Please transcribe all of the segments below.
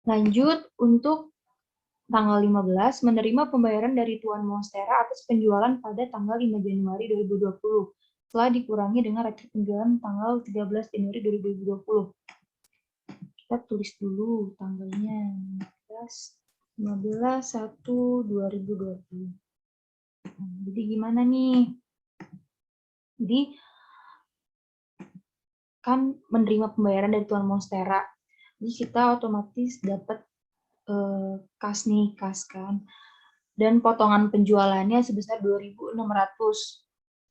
Lanjut untuk tanggal 15, menerima pembayaran dari Tuan Monstera atas penjualan pada tanggal 5 Januari 2020, setelah dikurangi dengan rekap penjualan tanggal 13 Januari 2020. Kita tulis dulu tanggalnya, 15/1/2020. Jadi gimana nih? Jadi, kan menerima pembayaran dari Tuan Monstera. Jadi kita otomatis dapat kas nih, kas kan. Dan potongan penjualannya sebesar 2.600.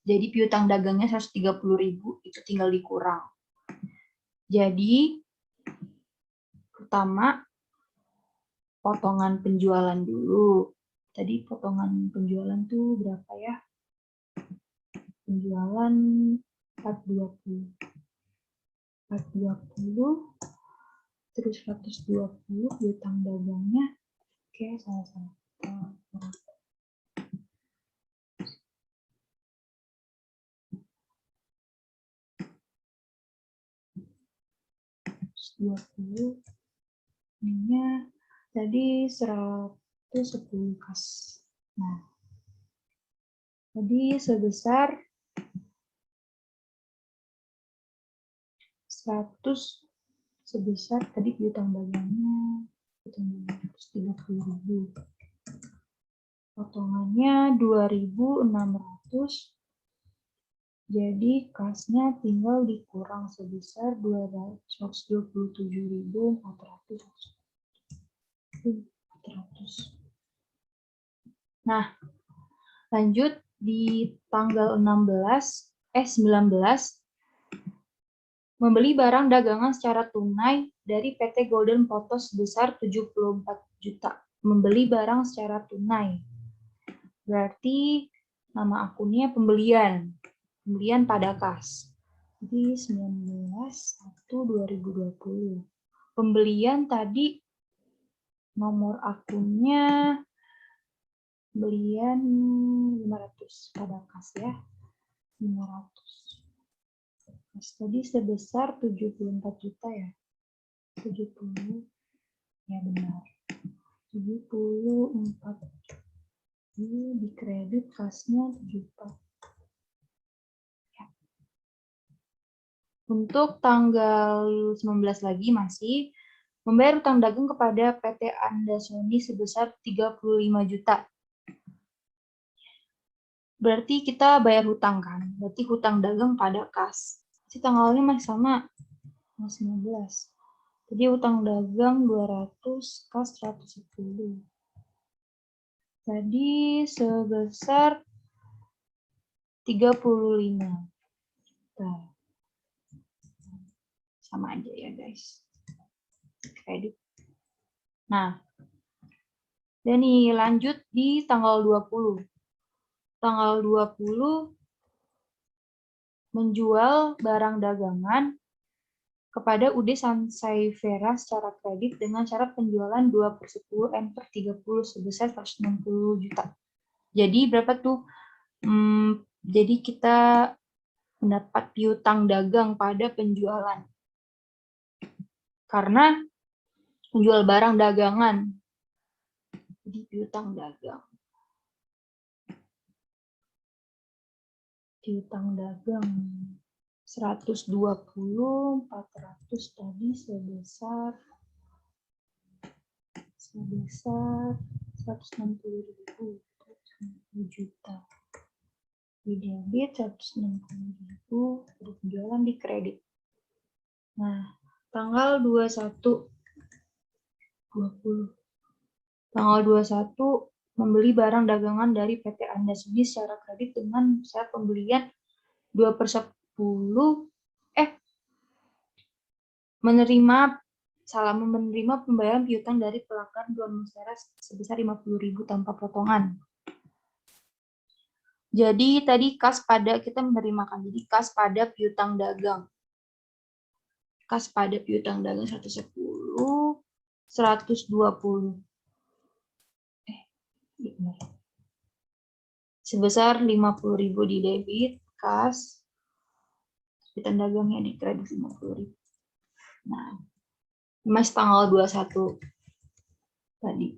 Jadi piutang dagangnya 130.000, itu tinggal dikurang. Jadi pertama potongan penjualan dulu. Tadi potongan penjualan tuh berapa ya? Penjualan 420. 420 terus 120 piutang dagangnya. Oke, salah-salah. 20 ininya tadi 110 kas. Nah, tadi sebesar 100 sebesar tadi piutang dagangnya 130.000. Potongannya 2.600. Jadi kasnya tinggal dikurang sebesar 227.400. Nah, lanjut di tanggal 19 membeli barang dagangan secara tunai dari PT Golden Photos sebesar 74 juta. Membeli barang secara tunai. Berarti nama akunnya pembelian pada kas. Jadi 19/1/2020. Pembelian tadi nomor akunnya pembelian 500 pada kas ya. 500. Kas tadi sebesar 74 juta ya. 70. Ya benar. 74. Ini di kredit kasnya 74. Untuk tanggal 19 lagi masih membayar utang dagang kepada PT Andasoni sebesar 35 juta. Berarti kita bayar hutang kan? Berarti hutang dagang pada kas. Jadi tanggalnya masih sama, tanggal 19. Jadi hutang dagang 200, kas 110. Jadi sebesar 35 juta. Sama aja ya guys. Kredit. Nah, dan nih lanjut di tanggal 20. Tanggal 20 menjual barang dagangan kepada UD Sansevieria secara kredit dengan syarat penjualan 2/10 N/30 sebesar 160 juta. Jadi berapa tuh? Jadi kita mendapat piutang dagang pada penjualan. Karena menjual barang dagangan. Jadi piutang dagang. Piutang dagang 120, 400 tadi sebesar 160.000 juta. Di debit 160.000, penjualan di kredit. Nah, tanggal 21 20. Tanggal 21 membeli barang dagangan dari PT Andasoni secara kredit dengan syarat pembelian 2/10 menerima pembayaran piutang dari pelanggan Tuan Monstera sebesar 50.000 tanpa potongan. Jadi tadi kas pada kita menerimakan, jadi kas pada piutang dagang. Kas pada piutang dagang 110, 120. Sebesar 50.000 di debit, kas, piutang dagangnya di kredit 50.000. Nah, masih tanggal 21. tadi.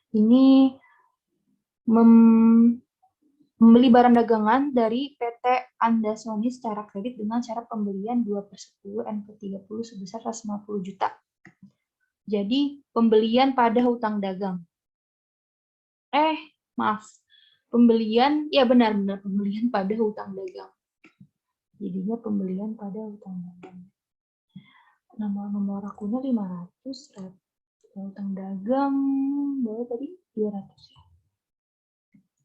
Ini membeli barang dagangan dari PT Andasoni secara kredit dengan syarat pembelian 2/10 NP30 sebesar 150 juta. Jadi pembelian pada hutang dagang. Maaf. Pembelian, ya benar-benar pembelian pada hutang dagang. Jadinya pembelian pada hutang dagang. Nomor akunnya 500, hutang dagang berapa tadi? 200 ya.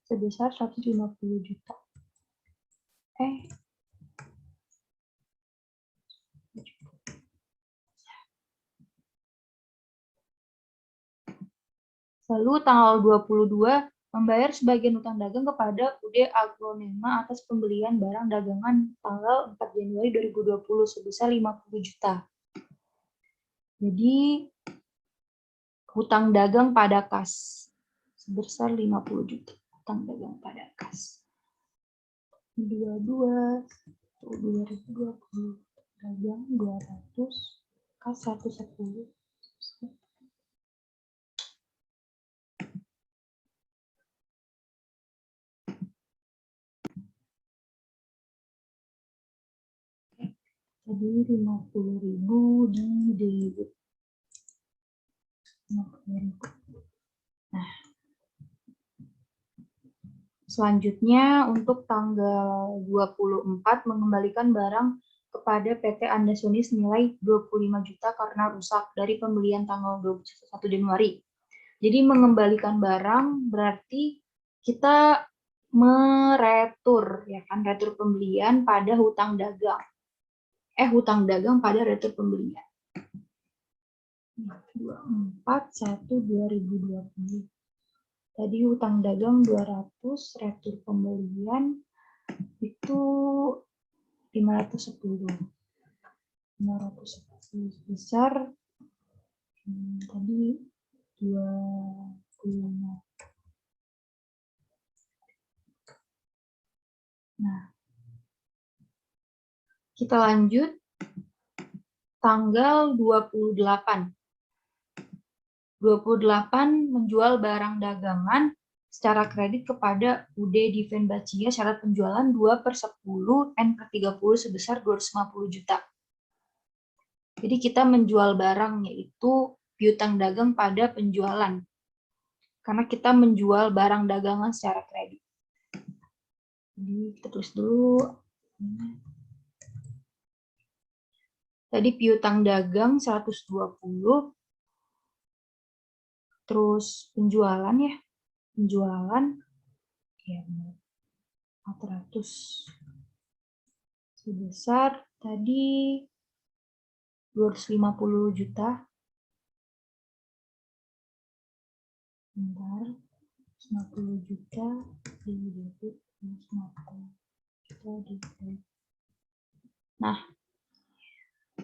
Sebesar 150 juta. Lalu tanggal 22 membayar sebagian hutang dagang kepada UD Agronema atas pembelian barang dagangan tanggal 4 Januari 2020 sebesar 50 juta. Jadi hutang dagang pada kas sebesar 50 juta. Hutang dagang pada kas. 2020 dagang 200, kas 110. Jadi 50.000 di debit. 50.000. Nah, selanjutnya untuk tanggal 24 mengembalikan barang kepada PT Andasoni senilai 25 juta karena rusak dari pembelian tanggal 21 Januari. Jadi mengembalikan barang berarti kita meretur, ya kan, retur pembelian pada hutang dagang. Hutang dagang pada retur pembelian. 24/1/2020. Tadi hutang dagang 200, retur pembelian itu 510. 510 besar tadi 25. Nah, kita lanjut tanggal 28. 28 menjual barang dagangan secara kredit kepada UD Diven Bacia syarat penjualan 2/10 N/30 sebesar 250 juta. Jadi kita menjual barang yaitu piutang dagang pada penjualan. Karena kita menjual barang dagangan secara kredit. Jadi kita tulis dulu. Tadi piutang dagang 120. Terus penjualan ya. Penjualan ya 400. Sebesar tadi 250 juta. Bentar. 50 juta di debit. 50 juta di debit. Nah,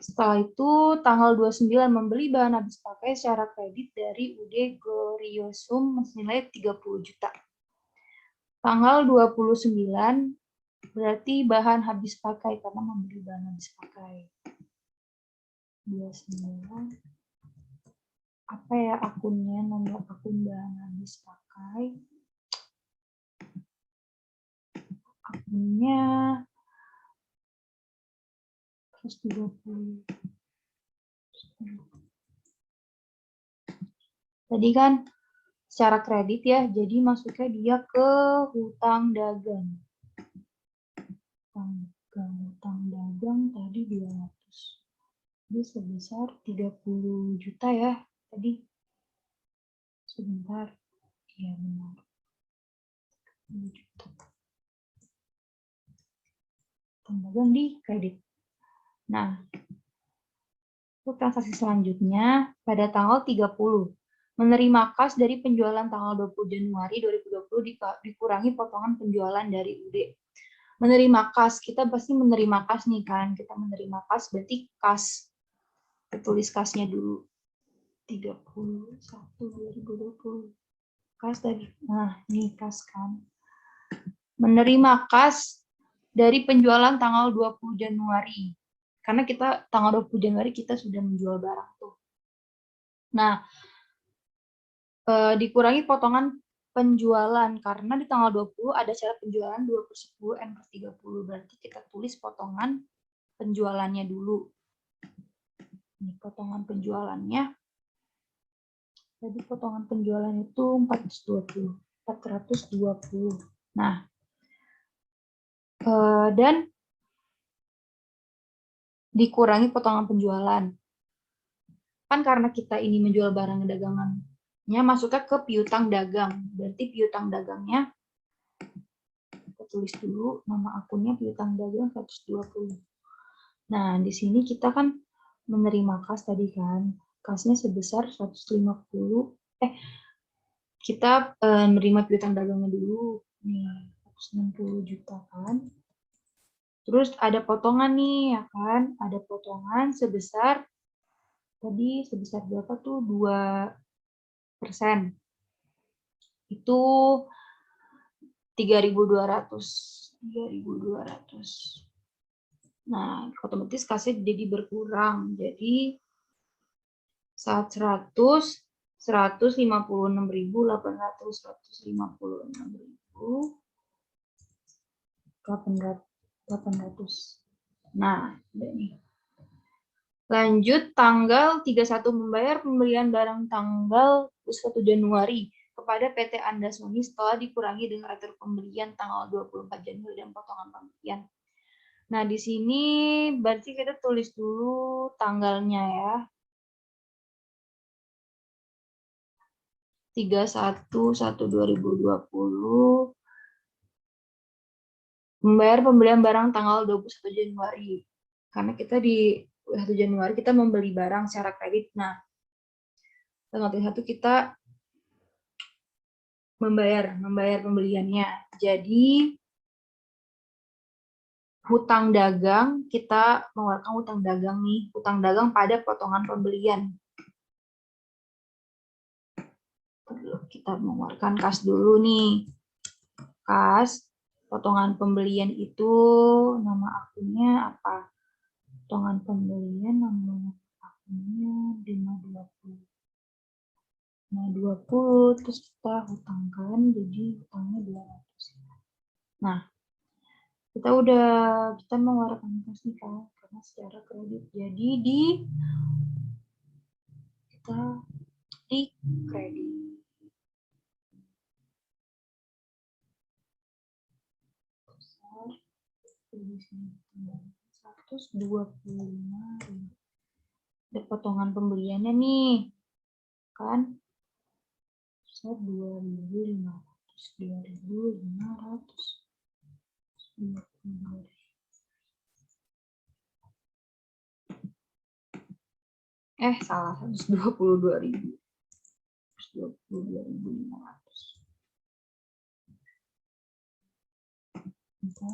setelah itu tanggal 29 membeli bahan habis pakai secara kredit dari UD Gloriosum senilai 30 juta. Tanggal 29 berarti bahan habis pakai karena membeli bahan habis pakai. 29 apa ya akunnya, nomor akun bahan habis pakai. Akunnya 130. Tadi kan secara kredit ya, jadi masuknya dia ke hutang dagang. Hutang dagang tadi 200. Jadi sebesar 30 juta ya tadi. Sebentar. Ya benar. 30 juta. Hutang dagang di kredit. Nah, untuk transaksi selanjutnya pada tanggal 30. Menerima kas dari penjualan tanggal 20 Januari 2020 dikurangi potongan penjualan dari UD. Menerima kas, kita pasti menerima kas nih kan. Kita menerima kas berarti kas. Kita tulis kasnya dulu. 31/2020. Kas tadi. Nah, ini kas kan. Menerima kas dari penjualan tanggal 20 Januari. Karena kita tanggal 20 Januari kita sudah menjual barang tuh. Nah, dikurangi potongan penjualan karena di tanggal 20 ada syarat penjualan 2/10 N/30. Berarti kita tulis potongan penjualannya dulu. Ini potongan penjualannya. Jadi potongan penjualan itu 420. Nah, dan dikurangi potongan penjualan. Kan karena kita ini menjual barang dagangannya masuknya ke piutang dagang. Berarti piutang dagangnya kita tulis dulu nama akunnya piutang dagang 120. Nah, di sini kita kan menerima kas tadi kan. Kasnya sebesar 150. Kita menerima piutang dagangnya dulu. Nih, 160 juta kan. Terus ada potongan nih, ya kan? Ada potongan sebesar, tadi sebesar berapa tuh? 2%. Itu 3.200. 3.200. Nah, otomatis kasnya jadi berkurang. Jadi saat 100, 156.800, 156.800. Nah, ini. Lanjut tanggal 31 membayar pembelian barang tanggal 1 Januari kepada PT Andasoni setelah dikurangi dengan atur pembelian tanggal 24 Januari dan potongan pembelian. Nah, di sini berarti kita tulis dulu tanggalnya ya. 31/1/2020 membayar pembelian barang tanggal 21 Januari. Karena kita di 1 Januari kita membeli barang secara kredit. Nah, tanggal 31 kita membayar pembeliannya. Jadi hutang dagang, kita mengeluarkan hutang dagang nih, hutang dagang pada potongan pembelian. Kita mengeluarkan kas dulu nih. Kas, potongan pembelian itu nama akunnya apa? Potongan pembelian nama akunnya 520. Nah, 20 terus kita hutangkan jadi hutangnya 200. Nah, kita mengeluarkan kas nih kan karena secara kredit. Jadi kita di kredit. Besar 125.000. Ada potongan pembeliannya nih. Kan? 2.500. 2.500. Salah, 122.000. 122.500. Kita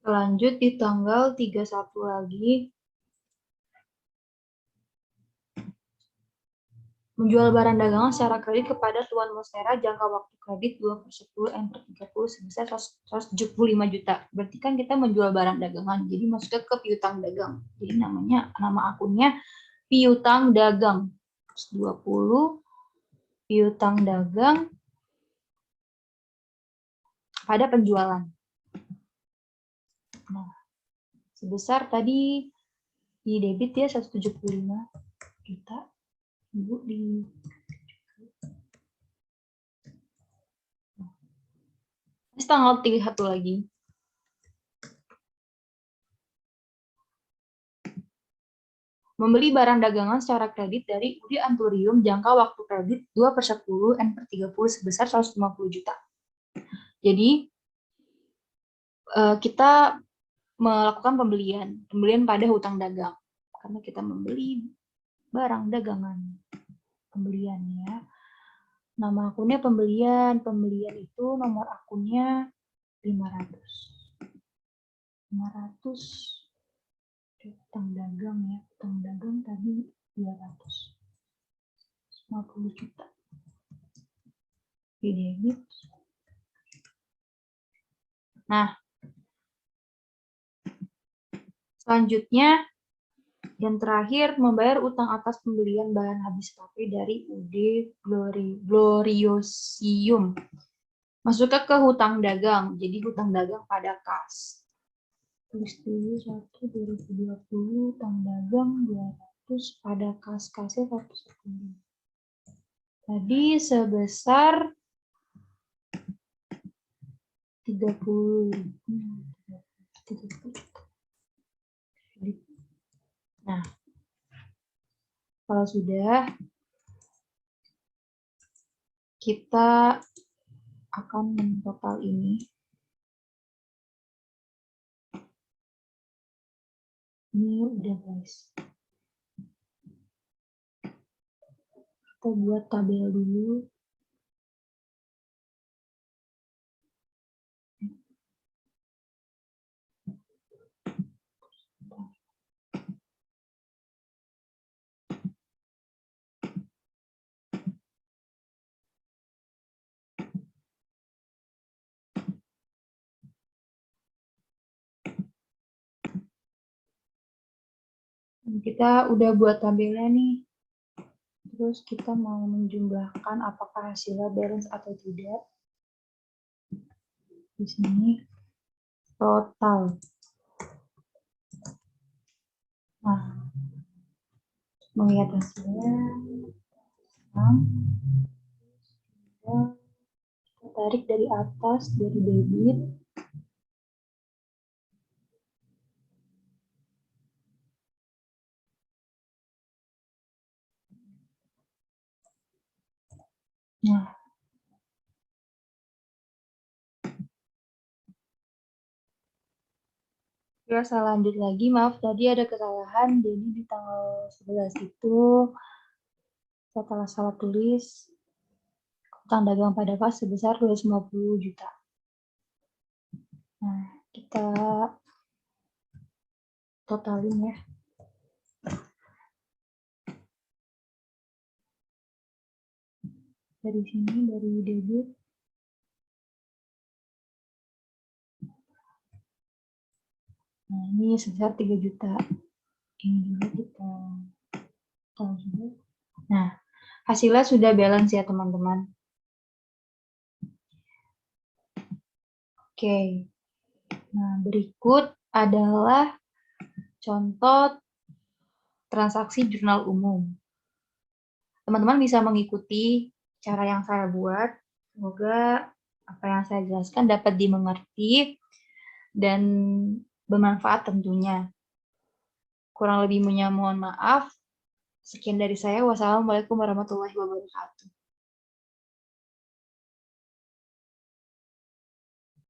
lanjut di tanggal 31 lagi. Menjual barang dagangan secara kredit kepada Tuan Monstera jangka waktu kredit 2/10 N/30 sebesar 175 juta. Berarti kan kita menjual barang dagangan, jadi masuknya ke piutang dagang. Jadi nama akunnya piutang dagang. 120 piutang dagang pada penjualan. Nah, sebesar tadi di debit ya 175 juta. Ibu di tanggal 31 lagi. Membeli barang dagangan secara kredit dari Udi Anturium jangka waktu kredit 2/10 N/30 sebesar 150 juta. Jadi kita melakukan pembelian pada hutang dagang karena kita membeli barang dagangan. Pembeliannya, nama akunnya pembelian itu nomor akunnya 500 hutang dagang ya, hutang dagang tadi 250 juta. debit. Nah, selanjutnya yang terakhir, membayar utang atas pembelian bahan habis pakai dari UD Gloriosium. Masuknya ke hutang dagang, jadi hutang dagang pada kas. Tulis dulu 1 2020 hutang dagang 200 pada kas-kasnya 110. Tadi sebesar 30. Nah, kalau sudah, kita akan mentotal ini. Ini udah guys. Kita buat tabel dulu. Kita udah buat tabelnya nih. Terus kita mau menjumlahkan apakah hasilnya balance atau tidak. Di sini total. Nah, melihat hasilnya, kita tarik dari atas, dari debit. Nah, kita salah lanjut lagi, maaf tadi ada kesalahan, jadi di tanggal 11 itu saya salah tulis utang dagang pada kas sebesar 250 juta. Nah, kita totalin ya. Dari sini, dari debit. Nah, ini sebesar 3 juta. Ini juga kita tahu juga. Nah, hasilnya sudah balance ya teman-teman. Oke. Nah, berikut adalah contoh transaksi jurnal umum. Teman-teman bisa mengikuti cara yang saya buat. Semoga apa yang saya jelaskan dapat dimengerti dan bermanfaat tentunya. Kurang lebihnya mohon maaf. Sekian dari saya. Wassalamualaikum warahmatullahi wabarakatuh.